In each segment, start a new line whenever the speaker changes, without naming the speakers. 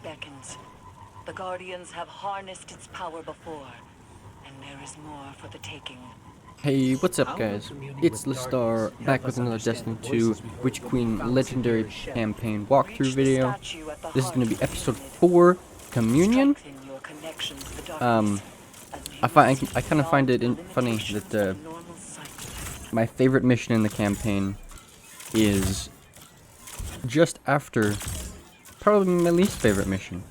beckons. The Guardians have harnessed its power before, and there is more for the taking.
Hey, what's up guys? It's Listar, back with another Destiny 2 Witch Queen Legendary Campaign walkthrough video. This is going to be episode 4, Communion. I kind of find it funny that my favorite mission in the campaign is just after probably my least favorite mission.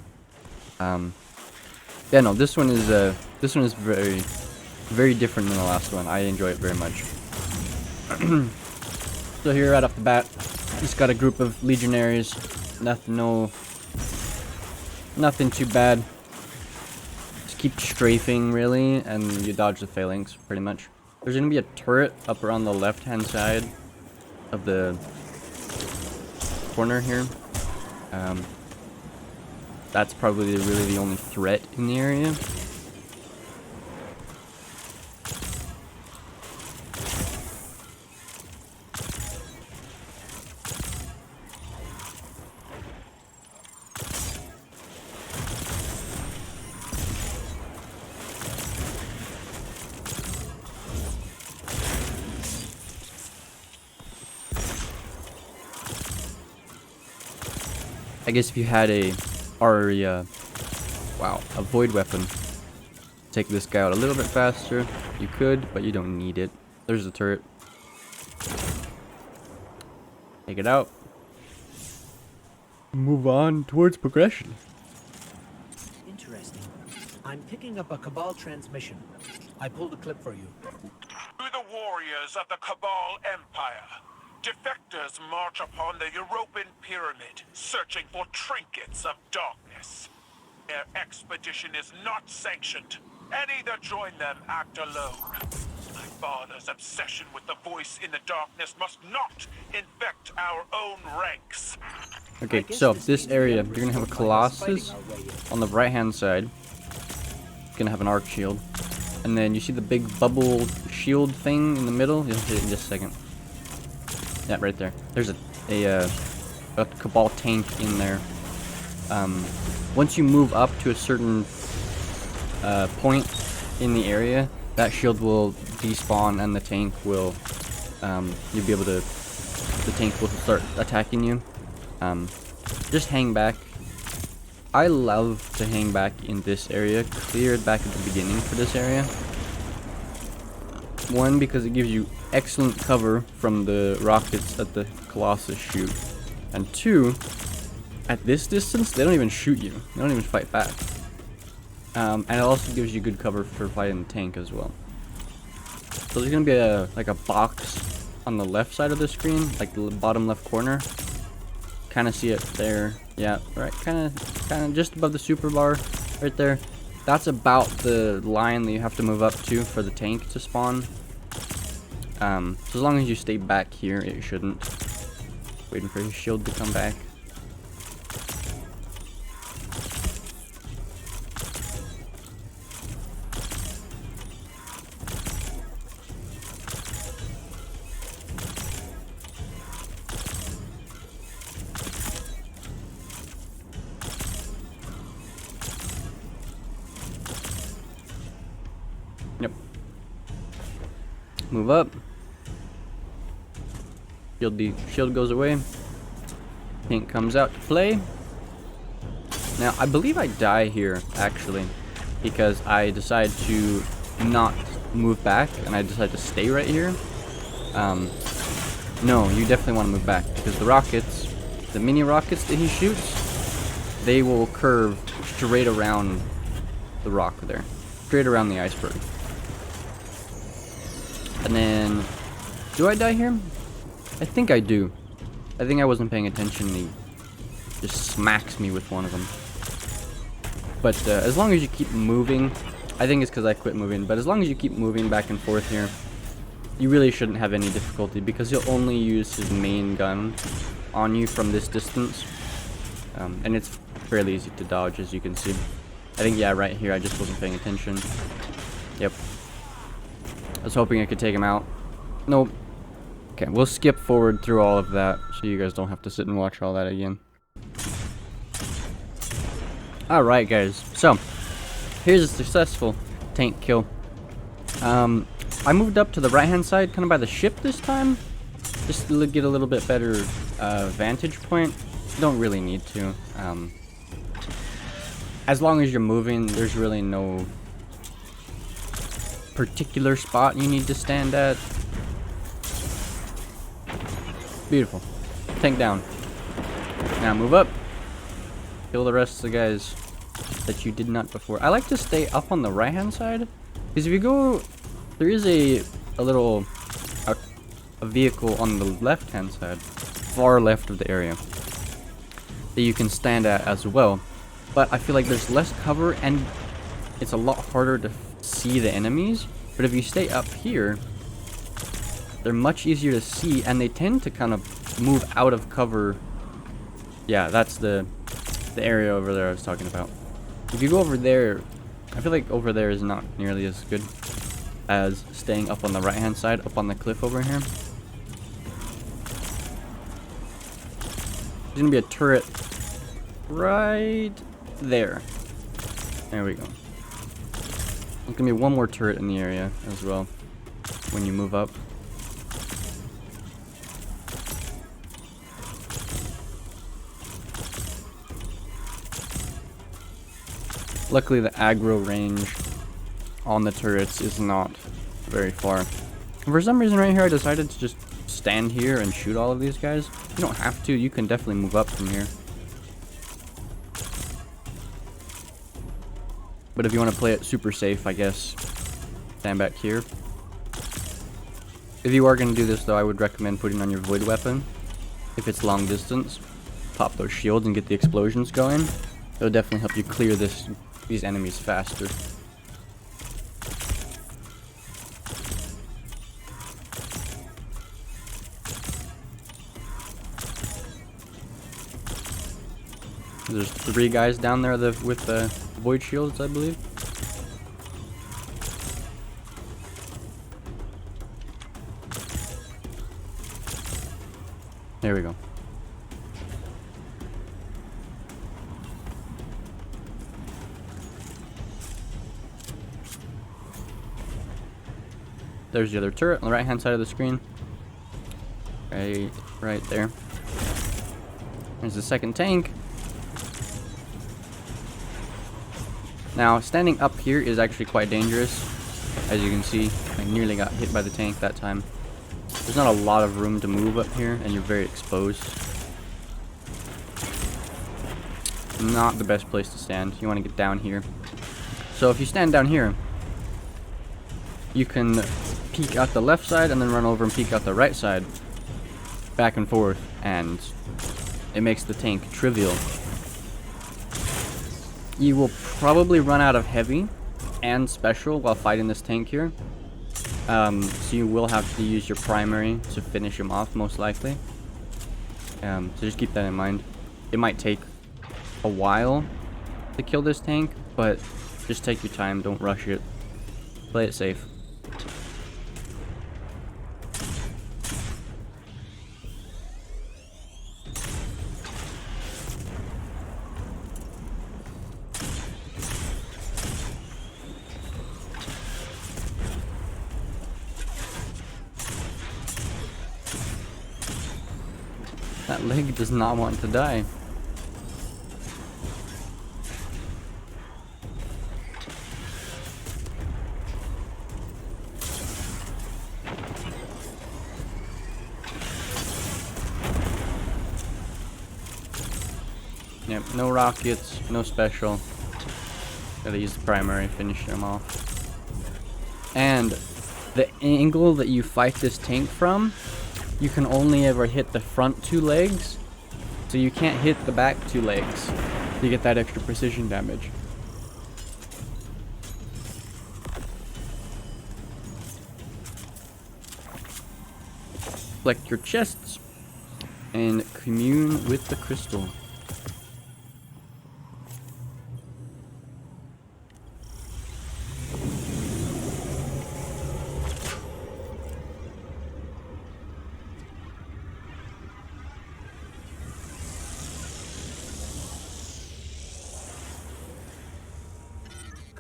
Yeah, no, this one is very different than the last one. I enjoy it very much. So here right off the bat, just got a group of legionaries. Nothing too bad. Just keep strafing really, and you dodge the phalanx pretty much. There's gonna be a turret up around the left-hand side of the corner here. That's probably really the only threat in the area. I guess if you had a void weapon, take this guy out a little bit faster. You could, but you don't need it. There's the turret. Take it out. Move on towards progression.
Interesting. I'm picking up a Cabal transmission. I pulled a clip for you.
To the warriors of the Cabal Empire, defectors march upon the European pyramid, searching for trinkets of darkness. Their expedition is not sanctioned. Any that join them act alone. My father's obsession with the voice in the darkness must not infect our own ranks.
Okay, so this area, you're gonna have a Colossus on the right-hand side. It's gonna have an arc shield. And then you see the big bubble shield thing in the middle? You'll hit it in just a second. Yeah, right there. There's a Cabal tank in there. Once you move up to a certain point in the area, that shield will despawn and the tank will, you'll be able to, the tank will start attacking you. Just hang back. I love to hang back in this area, cleared back at the beginning for this area. One, because it gives you excellent cover from the rockets that the Colossus shoot. And two, at this distance, they don't even shoot you. They don't even fight back. And it also gives you good cover for fighting the tank as well. So there's gonna be like a box on the left side of the screen, like the bottom left corner. Kind of see it there. Yeah, right. Kind of just above the super bar, right there. That's about the line that you have to move up to for the tank to spawn. So as long as you stay back here, it shouldn't. Waiting for his shield to come back. Yep. Move up. Shield goes away. Tank comes out to play. Now, I believe I die here, actually, because I decide to not move back, and I decide to stay right here. No, you definitely want to move back, because the rockets, the mini rockets that he shoots, they will curve straight around the rock there. Straight around the iceberg. And then, do I die here? I think I do. I think I wasn't paying attention. He just smacks me with one of them. But as long as you keep moving, I think it's because I quit moving, but as long as you keep moving back and forth here, you really shouldn't have any difficulty because he'll only use his main gun on you from this distance. And it's fairly easy to dodge, as you can see. I think, yeah, right here, I just wasn't paying attention. Yep. I was hoping I could take him out. Nope. Okay, we'll skip forward through all of that so you guys don't have to sit and watch all that again. Alright guys, so here's a successful tank kill. I moved up to the right hand side, kind of by the ship this time, just to get a little bit better vantage point. You don't really need to. As long as you're moving, there's really no particular spot you need to stand at. Beautiful. Tank down. Now move up. Kill the rest of the guys that you did not before. I like to stay up on the right hand side, because if you go, there is a little vehicle on the left hand side, far left of the area, that you can stand at as well. But I feel like there's less cover and it's a lot harder to see the enemies. But if you stay up here, they're much easier to see, and they tend to kind of move out of cover. Yeah, that's the area over there I was talking about. If you go over there, I feel like over there is not nearly as good as staying up on the right hand side, up on the cliff over here. There's gonna be a turret right there. There we go. There's gonna be one more turret in the area as well when you move up. Luckily the aggro range on the turrets is not very far. And for some reason right here I decided to just stand here and shoot all of these guys. You don't have to, you can definitely move up from here. But if you want to play it super safe, I guess, stand back here. If you are going to do this though, I would recommend putting on your void weapon. If it's long distance, pop those shields and get the explosions going. It'll definitely help you clear these enemies faster. There's 3 guys down there with the void shields, I believe. There we go. There's the other turret on the right hand side of the screen. Right there. There's the second tank. Now, standing up here is actually quite dangerous. As you can see, I nearly got hit by the tank that time. There's not a lot of room to move up here, and you're very exposed. Not the best place to stand. You want to get down here. So if you stand down here, you can peek out the left side and then run over and peek out the right side. Back and forth, and it makes the tank trivial. You will probably run out of heavy and special while fighting this tank here. So you will have to use your primary to finish him off, most likely. So just keep that in mind. It might take a while to kill this tank, but just take your time, don't rush it. Play it safe. That leg does not want to die. Yep, no rockets, no special. Gotta use the primary, finish them off. And the angle that you fight this tank from, you can only ever hit the front 2 legs, so you can't hit the back 2 legs to get that extra precision damage. Collect your chests and commune with the crystal.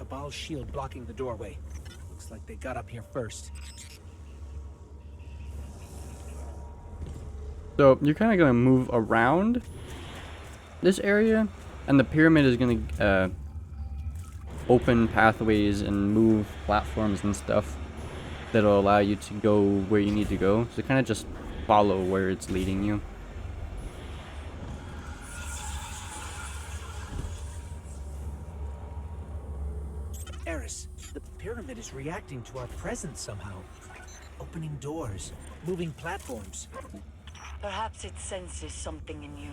Cabal shield blocking the doorway. Looks like they got up here first.
So you're kind of going to move around this area, and the pyramid is going to open pathways and move platforms and stuff that'll allow you to go where you need to go. So kind of just follow where it's leading you.
Eris, the pyramid is reacting to our presence somehow. Opening doors, moving platforms.
Perhaps it senses something in you.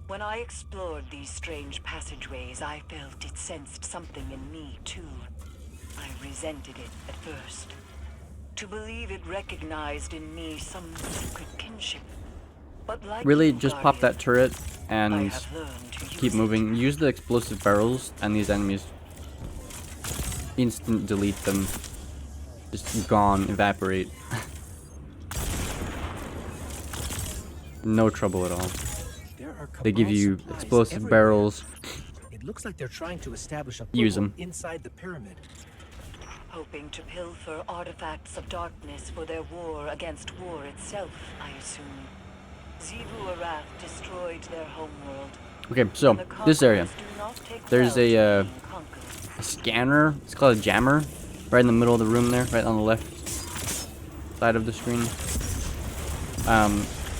When I explored these strange passageways, I felt it sensed something in me, too. I resented it at first. To believe it recognized in me some secret kinship. But like
Really,
you,
just pop that turret
I
and
have learned to
keep
use it.
moving. Use the explosive barrels, and these enemies instant delete them. Just gone, evaporate. No trouble at all.
There are
They give
Cabal
you
supplies
explosive
everywhere.
barrels.
It looks like they're trying to establish a
Use 'em.
foothold inside the pyramid.
Hoping to pilfer artifacts of darkness for their war against war itself, I assume. Xivu Arath destroyed their homeworld.
Okay, so
and the
this area,
conquerors do not take
there's
well to
a
being conquered.
scanner. It's called a jammer, right in the middle of the room there, right on the left side of the screen.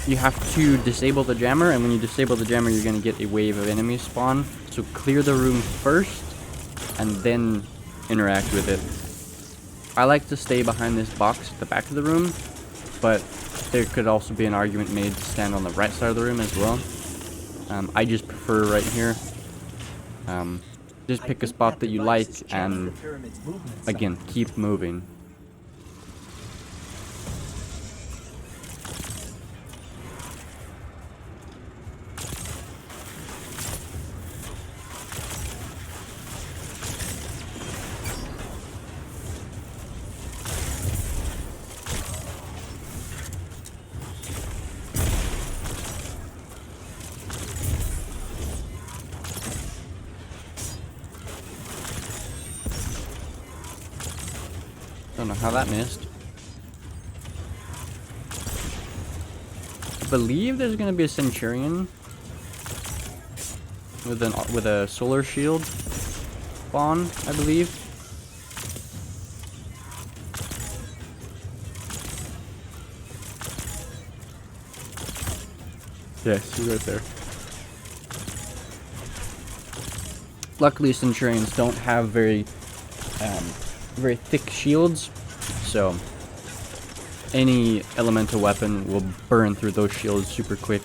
You have to disable the jammer, and when you disable the jammer, you're going to get a wave of enemies spawn. So clear the room first, and then interact with it. I like to stay behind this box at the back of the room, but there could also be an argument made to stand on the right side of the room as well. I just prefer right here. Just pick a spot that you like, and again, keep moving. Don't know how that missed. I believe there's gonna be a Centurion with a solar shield spawn, I believe. Yes, you're right there. Luckily, Centurions don't have very thick shields, so any elemental weapon will burn through those shields super quick.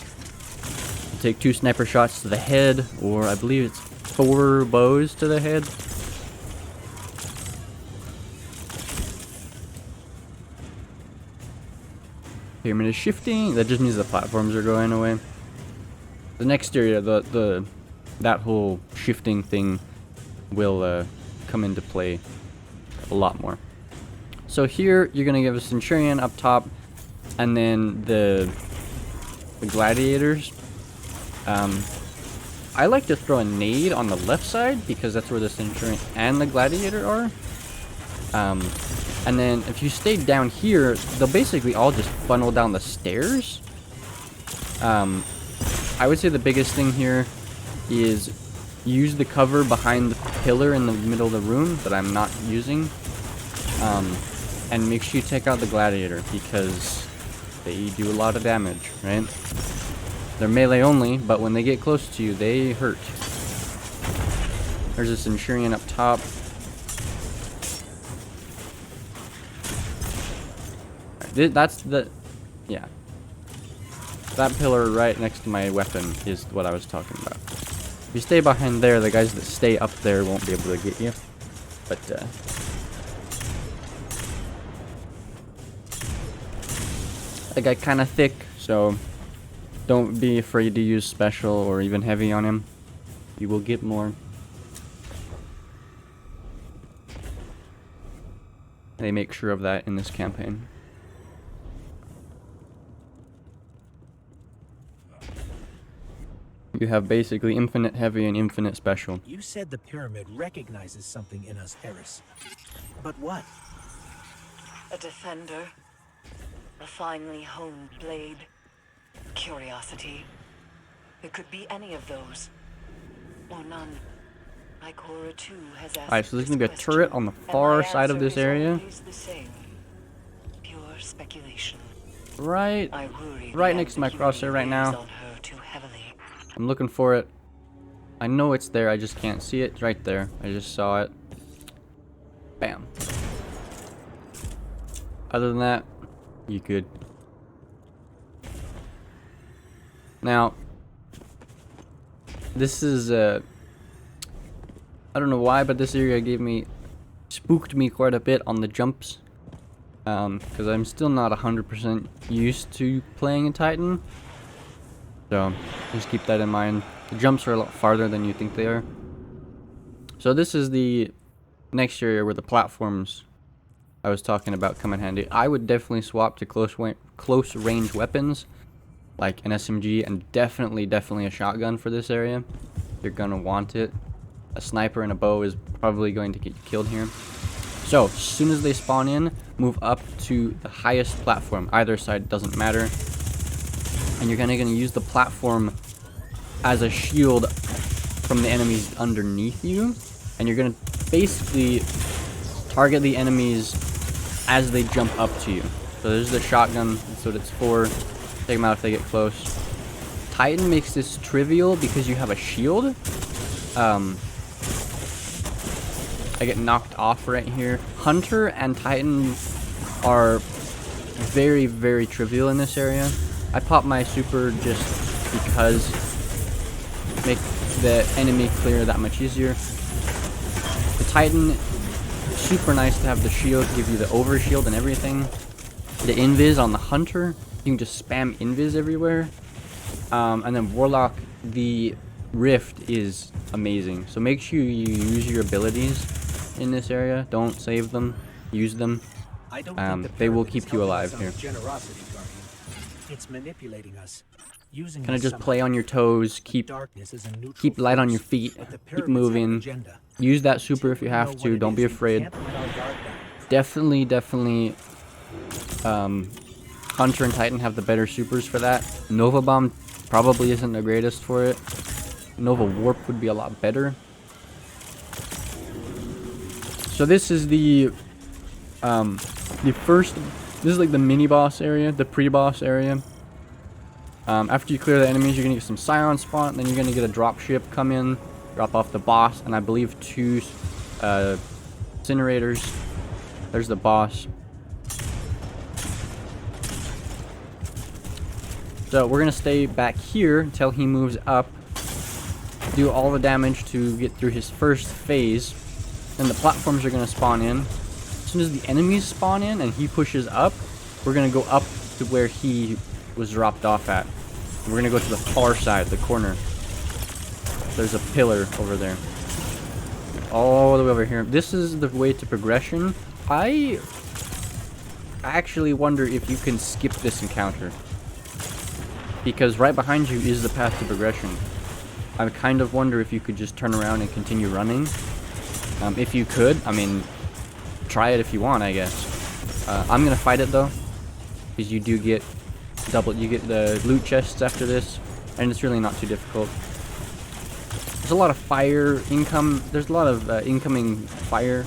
You take 2 sniper shots to the head, or I believe it's 4 bows to the head. Pyramid is shifting. That just means the platforms are going away. The next area, that whole shifting thing will come into play a lot more. So here you're gonna give a Centurion up top, and then the Gladiators. I like to throw a nade on the left side because that's where the Centurion and the Gladiator are. And then if you stay down here, they'll basically all just funnel down the stairs. I would say the biggest thing here is use the cover behind the pillar in the middle of the room that I'm not using. And make sure you take out the Gladiator because they do a lot of damage, right? They're melee only, but when they get close to you, they hurt. There's a Centurion up top. That's the... yeah. That pillar right next to my weapon is what I was talking about. If you stay behind there, the guys that stay up there won't be able to get you. But, that guy kind of thick, so don't be afraid to use special or even heavy on him. You will get more. They make sure of that in this campaign. You have basically infinite heavy and infinite special.
You said the pyramid recognizes something in us, Eris. But what?
A defender. A finely honed blade. Curiosity. It could be any of those. Or none. Like Cora 2 has asked.
Alright, so there's gonna be a
this
turret
question,
on the
and
far
my
side of
answer
this
is
area.
always the same. Pure speculation.
Right,
I worry
right
the
next to my
ambiguity
crosshair right
weighs
now.
on her too heavily.
I'm looking for it. I know it's there, I just can't see it. Right there. I just saw it. Bam. Other than that, you good. Now, this is I don't know why, but this area spooked me quite a bit on the jumps. Because I'm still not 100% used to playing a Titan. So, just keep that in mind. The jumps are a lot farther than you think they are. So this is the next area where the platforms I was talking about come in handy. I would definitely swap to close range weapons, like an SMG, and definitely a shotgun for this area. You're gonna want it. A sniper and a bow is probably going to get you killed here. So, as soon as they spawn in, move up to the highest platform. Either side doesn't matter. And you're gonna use the platform as a shield from the enemies underneath you. And you're gonna basically target the enemies as they jump up to you. So there's the shotgun, that's what it's for. Take them out if they get close. Titan makes this trivial because you have a shield. I get knocked off right here. Hunter and Titan are very trivial in this area. I pop my super just because make the enemy clear that much easier. The Titan, super nice to have the shield, give you the over shield and everything. The invis on the Hunter, you can just spam invis everywhere. And then Warlock, the Rift is amazing. So make sure you use your abilities in this area. Don't save them, use them.
I don't think the
They will
pyramid is
keep you
helping
alive
us out
here.
of generosity, Guardian. It's manipulating us. Using
Kind of
us
just
somehow.
play on your toes, keep
Darkness is a neutral
light on
force,
your feet,
but the
keep
pyramids have an
moving.
agenda.
Use that super if you
Until we know
have
what
to.
it
Don't
is,
be
we
afraid.
can't let our guard
Definitely,
down.
Hunter and Titan have the better supers for that. Nova Bomb probably isn't the greatest for it. Nova Warp would be a lot better. So this is the first, this is like the mini boss area, the pre-boss area. After you clear the enemies, you're gonna get some Siren spawn, and then you're gonna get a drop ship come in, drop off the boss, and I believe 2 incinerators. There's the boss. So we're gonna stay back here until he moves up, do all the damage to get through his first phase. Then the platforms are gonna spawn in. As soon as the enemies spawn in and he pushes up, we're gonna go up to where he was dropped off at. We're gonna go to the far side, the corner. There's a pillar over there. All the way over here. This is the way to progression. I actually wonder if you can skip this encounter, because right behind you is the path to progression. I kind of wonder if you could just turn around and continue running. If you could, I mean, try it if you want, I guess. I'm gonna fight it though, because you do get you get the loot chests after this, and it's really not too difficult. There's a lot of fire there's a lot of incoming fire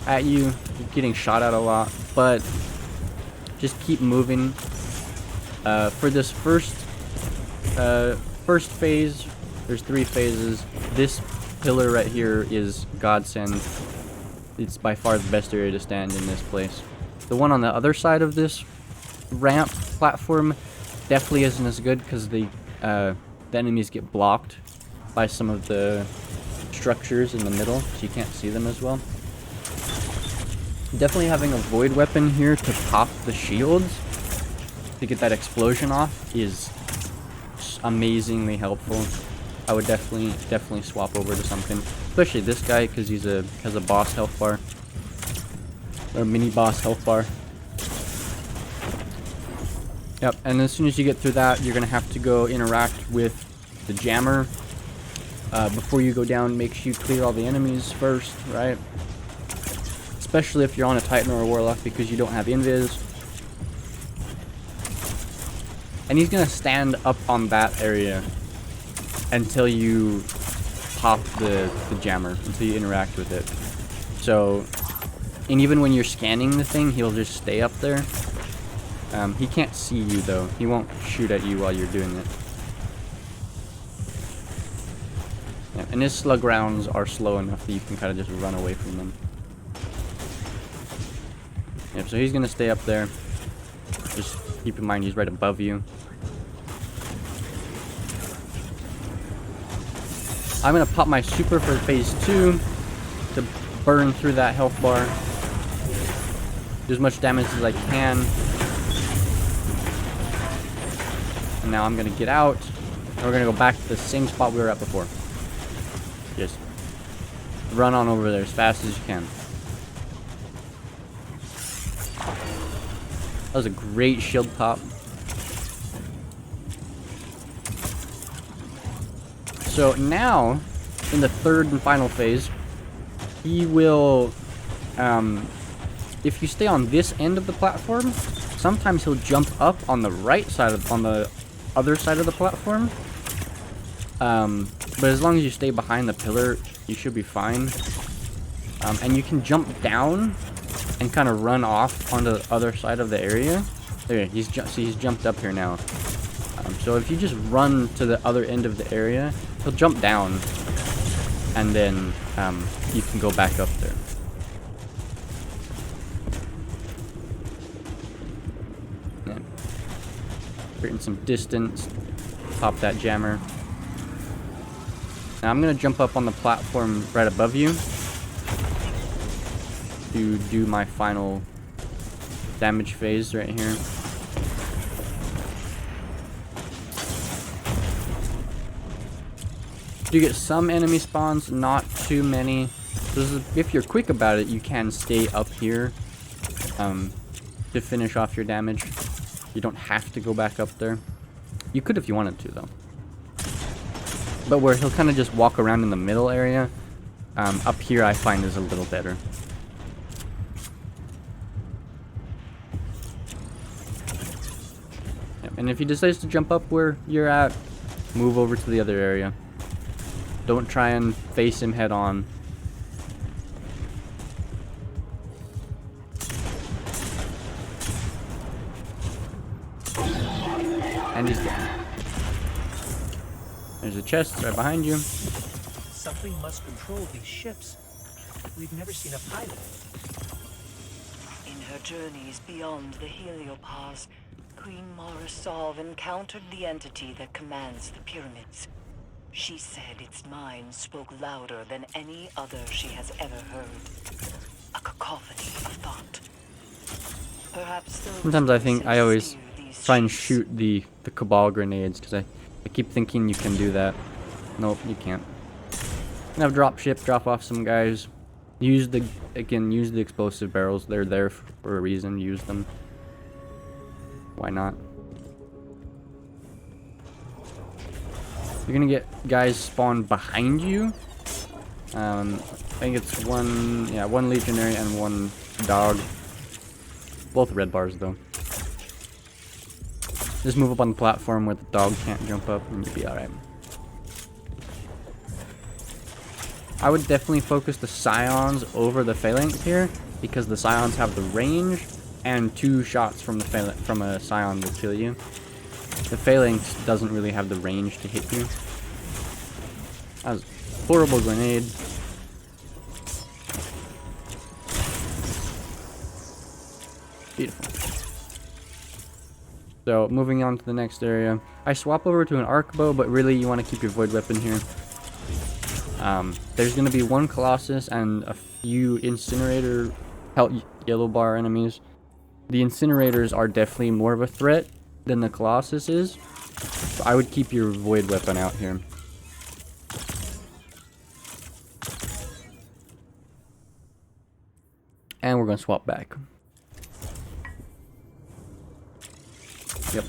at you. You're getting shot at a lot, but just keep moving. For this first phase, there's 3 phases. This pillar right here is godsend. It's by far the best area to stand in this place. The one on the other side of this ramp platform definitely isn't as good, because the enemies get blocked by some of the structures in the middle, so you can't see them as well. Definitely having a void weapon here to pop the shields to get that explosion off is amazingly helpful. I would definitely swap over to something, especially this guy, because he has a boss health bar, or mini boss health bar. Yep, and as soon as you get through that, you're gonna have to go interact with the jammer. Before you go down, make sure you clear all the enemies first, right? Especially if you're on a Titan or a Warlock, because you don't have invis. And he's gonna stand up on that area until you pop the jammer, until you interact with it. So, and even when you're scanning the thing, he'll just stay up there. He can't see you though. He won't shoot at you while you're doing it. Yeah, and his slug rounds are slow enough that you can kind of just run away from them. Yep, so he's gonna stay up there. Just keep in mind he's right above you. I'm gonna pop my super for phase 2 to burn through that health bar. Do as much damage as I can. And now I'm gonna get out. And we're gonna go back to the same spot we were at before. Just run on over there as fast as you can. That was a great shield pop. So now, in the third and final phase, he will, if you stay on this end of the platform, sometimes he'll jump up on the right side of, on the other side of the platform. But as long as you stay behind the pillar, you should be fine. And you can jump down and kind of run off on the other side of the area. There, he's jumped up here now. So if you just run to the other end of the area, he'll jump down, and then you can go back up there. Yeah. Creating some distance. Pop that jammer. Now I'm gonna jump up on the platform right above you to do my final damage phase right here. You get some enemy spawns, not too many. So if you're quick about it, you can stay up here to finish off your damage. You don't have to go back up there. You could if you wanted to, though. But where he'll kind of just walk around in the middle area, up here I find is a little better. Yep, and if he decides to jump up where you're at, move over to the other area. Don't try and face him head on. And he's dead. There's a chest right behind you.
Something must control these ships. We've never seen a pilot.
In her journeys beyond the Heliopause, Queen Mara Sov encountered the entity that commands the pyramids. She said its mind spoke louder than any other she has ever heard. A cacophony of thought. Perhaps
sometimes I think I always try and shoot the Cabal grenades, because I keep thinking you can do that. Nope, you can't. Now drop ship, drop off some guys. Use the explosive barrels. They're there for a reason. Use them. Why not? You're gonna get guys spawn behind you. I think it's one legionary and one dog. Both red bars though. Just move up on the platform where the dog can't jump up and you'll be alright. I would definitely focus the Scions over the Phalanx here, because the Scions have the range and 2 shots from a Scion will kill you. The Phalanx doesn't really have the range to hit you. That was a horrible grenade. Beautiful. So, moving on to the next area. I swap over to an arc bow, but really you want to keep your void weapon here. There's going to be 1 Colossus and a few incinerator yellow bar enemies. The incinerators are definitely more of a threat than the Colossus is. So I would keep your void weapon out here. And we're going to swap back. Yep.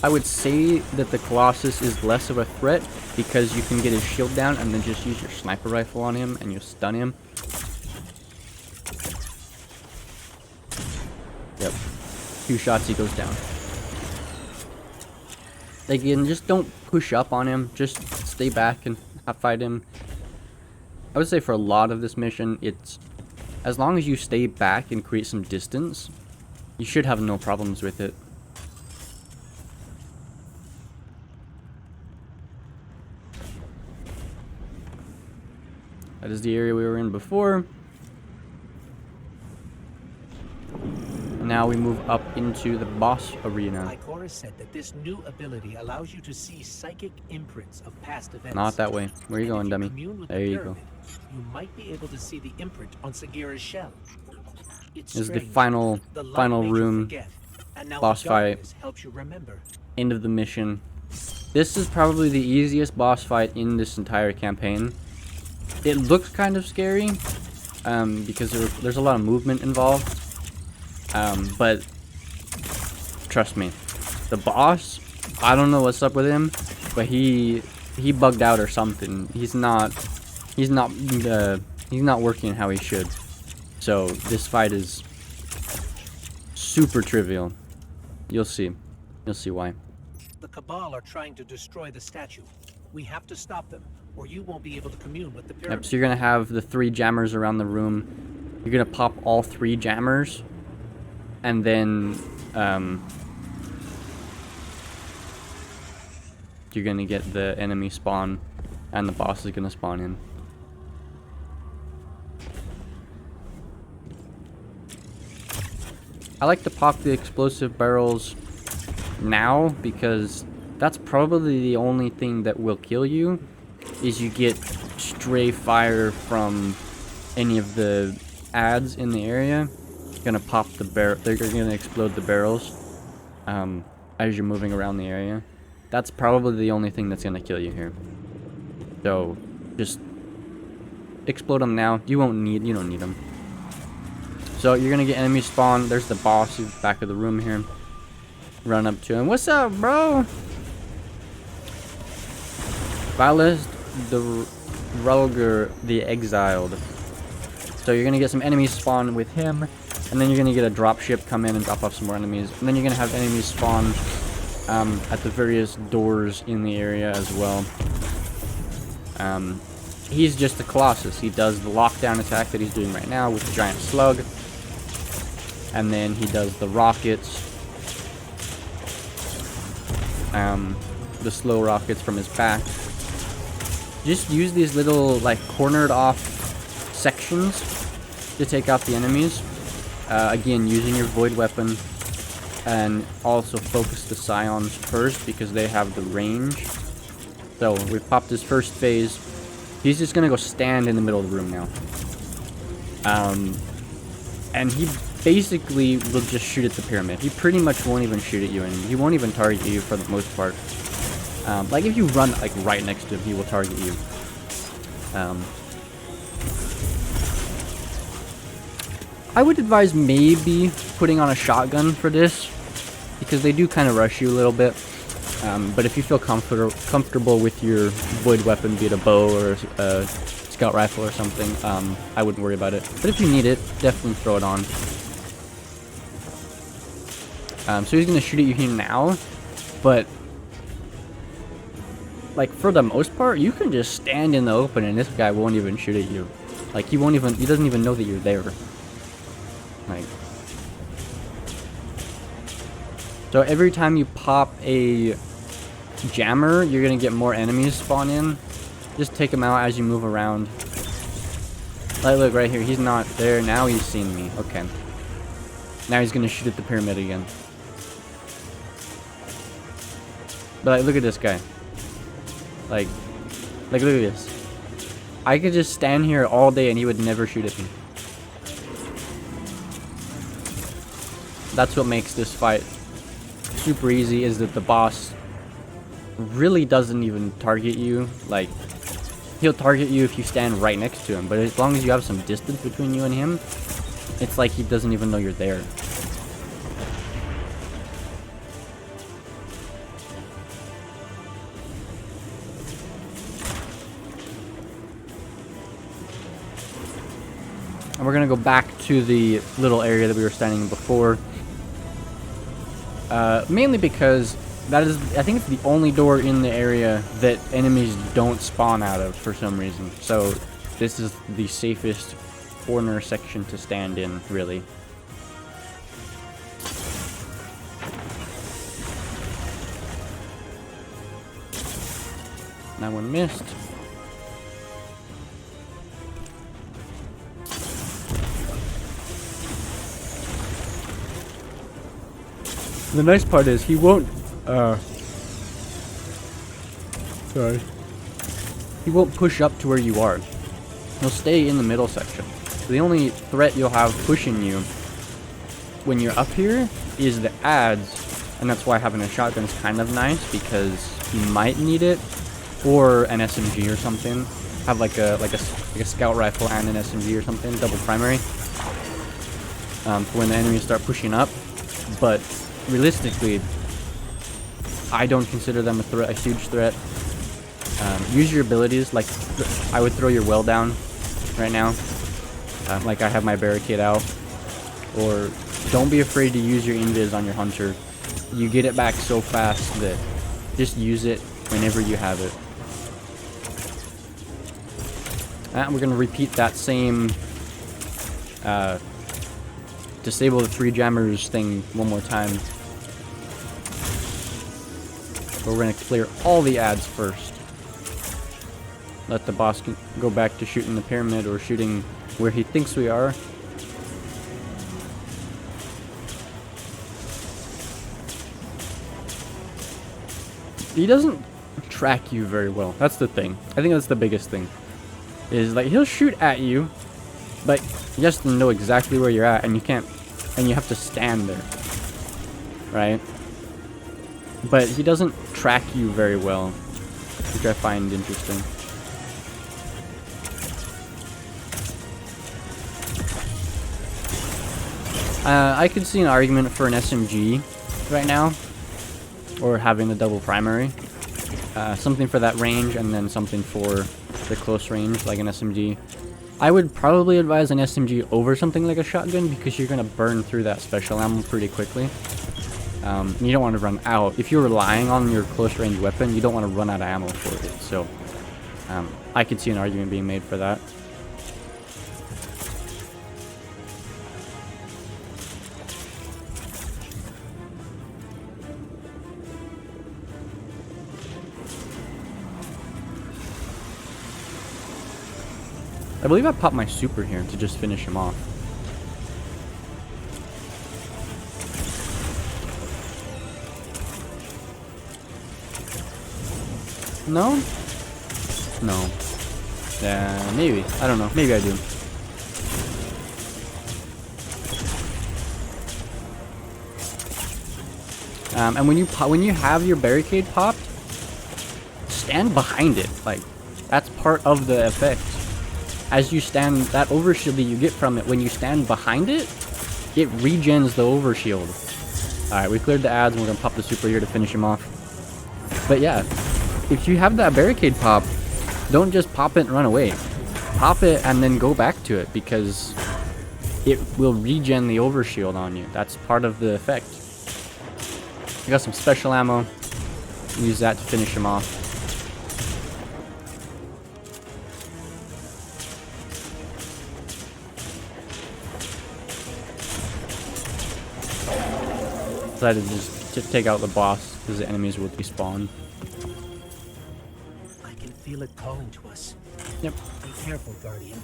I would say that the Colossus is less of a threat because you can get his shield down and then just use your sniper rifle on him and you stun him. Yep. 2 shots, he goes down. Again, just don't push up on him. Just stay back and fight him. I would say for a lot of this mission, it's as long as you stay back and create some distance, you should have no problems with it. That is the area we were in before. Now we move up into the boss arena.
Ikora said that this new ability allows you to see psychic imprints of past events.
Not that way. Where are you going, dummy? There you go.
You might be able to see the imprint on Sagira's shell.
This is the final room, boss fight,
helps you remember.
end of the mission. This is probably the easiest boss fight in this entire campaign. It looks kind of scary, because there's a lot of movement involved. But trust me, the boss, I don't know what's up with him, but he bugged out or something. He's not working how he should. So this fight is super trivial. You'll see why.
The Cabal are trying to destroy the statue. We have to stop them, or you won't be able to commune with the pyramid.
Yep, so you're gonna have the 3 jammers around the room. You're gonna pop all 3 jammers, and then you're gonna get the enemy spawn, and the boss is gonna spawn in. I like to pop the explosive barrels now because that's probably the only thing that will kill you, is you get stray fire from any of the ads in the area. You're gonna pop the barrel. They're gonna explode the barrels as you're moving around the area. That's probably the only thing that's gonna kill you here. So just explode them now. You don't need them. So you're gonna get enemy spawn. There's the boss in the back of the room here. Run up to him. What's up, bro? Valis the Rulger the Exiled. So you're gonna get some enemies spawn with him, and then you're gonna get a drop ship come in and drop off some more enemies, and then you're gonna have enemies spawn at the various doors in the area as well. He's just the Colossus. He does the lockdown attack that he's doing right now with the giant slug, and then he does the rockets, the slow rockets from his back. Just use these little like cornered off sections to take out the enemies. Again, using your void weapon, and also focus the scions first because they have the range. So we popped his first phase. He's just gonna go stand in the middle of the room now. And he basically will just shoot at the pyramid. He pretty much won't even shoot at you, and he won't even target you for the most part. Like if you run like right next to him, he will target you. I would advise maybe putting on a shotgun for this, because they do kind of rush you a little bit. But if you feel comfortable with your void weapon, be it a bow or a scout rifle or something, I wouldn't worry about it. But if you need it, definitely throw it on. So he's going to shoot at you here now, but like for the most part, you can just stand in the open and this guy won't even shoot at you. Like he doesn't even know that you're there. Like, so every time you pop a jammer, you're gonna get more enemies spawn in. Just take them out as you move around. Like, look right here, he's not there. Now he's seen me. Okay. Now he's gonna shoot at the pyramid again. But like, look at this guy. Like look at this. I could just stand here all day and he would never shoot at me. That's what makes this fight super easy, is that the boss really doesn't even target you. Like, he'll target you if you stand right next to him, but as long as you have some distance between you and him, it's like he doesn't even know you're there. And we're gonna go back to the little area that we were standing in before. Mainly because that is, I think it's the only door in the area that enemies don't spawn out of for some reason. So this is the safest corner section to stand in, really. That one missed. The nice part is he won't, sorry. He won't push up to where you are. He'll stay in the middle section. So the only threat you'll have pushing you when you're up here is the ads, and that's why having a shotgun is kind of nice, because you might need it, or an SMG or something. Have like a scout rifle and an SMG or something, double primary, for when the enemies start pushing up. But realistically, I don't consider them a huge threat. Use your abilities, like I would throw your well down right now, like I have my barricade out, or don't be afraid to use your invis on your hunter. You get it back so fast that just use it whenever you have it. And we're going to repeat that same disable the 3 jammers thing one more time. But we're going to clear all the ads first. Let the boss go back to shooting the pyramid or shooting where he thinks we are. He doesn't track you very well. That's the thing. I think that's the biggest thing. Is like he'll shoot at you, but he has to know exactly where you're at, and you can't, and you have to stand there, right? But he doesn't track you very well, which I find interesting. I could see an argument for an SMG right now, or having a double primary. Something for that range, and then something for the close range, like an SMG. I would probably advise an SMG over something like a shotgun, because you're going to burn through that special ammo pretty quickly. You don't want to run out. If you're relying on your close range weapon, you don't want to run out of ammo for it. So, I could see an argument being made for that. I believe I popped my super here to just finish him off. No? No. Yeah, maybe. I don't know. Maybe I do. And when you have your barricade popped, stand behind it. Like, that's part of the effect. As you stand, that overshield that you get from it, when you stand behind it, it regens the overshield. Alright, we cleared the ads, and we're gonna pop the super here to finish him off. But yeah, if you have that barricade pop, don't just pop it and run away. Pop it and then go back to it, because it will regen the overshield on you. That's part of the effect. I got some special ammo. Use that to finish him off. Decided to just take out the boss because the enemies will despawn.
I can feel it calling to us.
Yep.
Be careful, Guardian.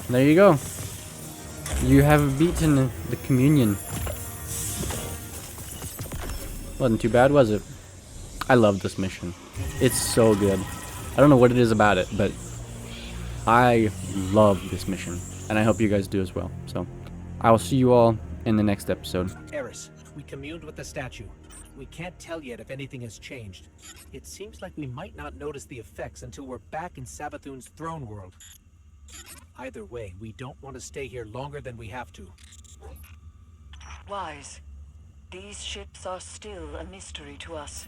There you go. You have beaten the communion. Wasn't too bad, was it? I love this mission. It's so good. I don't know what it is about it, but I love this mission. And I hope you guys do as well. So, I will see you all in the next episode.
Eris, we communed with the statue. We can't tell yet if anything has changed. It seems like we might not notice the effects until we're back in Savathun's throne world. Either way, we don't want to stay here longer than we have to.
Wise. These ships are still a mystery to us.